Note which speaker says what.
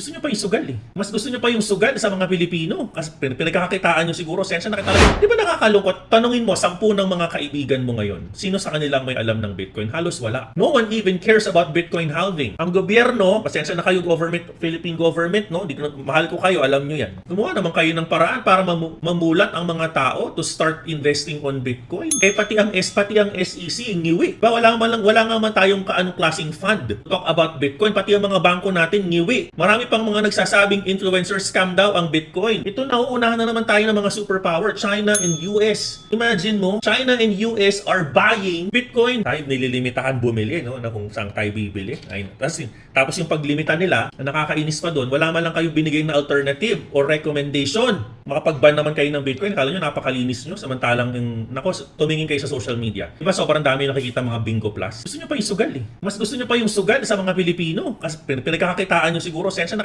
Speaker 1: Gusto niyo pa yung sugal eh. Mas gusto niyo pa yung sugal sa mga Pilipino. Kasi pinagkakakitaan niyo siguro, sensya na talaga. Di ba nakakalungkot? Tanungin mo, 10 ng mga kaibigan mo ngayon, sino sa kanilang may alam ng Bitcoin? Halos wala. No one even cares about Bitcoin halving. Ang gobyerno, pasensya na kayo government, Philippine government, no? Mahal ko kayo, alam niyo yan. Gumawa naman kayo ng paraan para mamulat ang mga tao to start investing on Bitcoin. Eh pati ang SEC, ngiwi. Ba wala nga man tayong kaanong klaseng fund. Talk about Bitcoin, pati ang mga bangko natin ngiwi. Marami pang mga nagsasabing influencer scam daw ang Bitcoin. Ito nauunahan na naman tayo ng mga superpower, China and US. Imagine mo, China and US are buying Bitcoin. Tayo nililimitahan bumili, no? Na kung saan tayo bibili. Tapos yung paglimita nila, na nakakainis pa doon, wala man lang kayo binigay na alternative or recommendation. Makapag-ban naman kayo ng Bitcoin, kala nyo napakalinis nyo, samantalang tumingin kayo sa social media. Diba sobrang dami nakikita mga bingo plus? Gusto nyo pa yung sugal eh. Mas gusto nyo pa yung sugal sa mga Pilipino. Kasi pinagkakakitaan nyo siguro, sensya na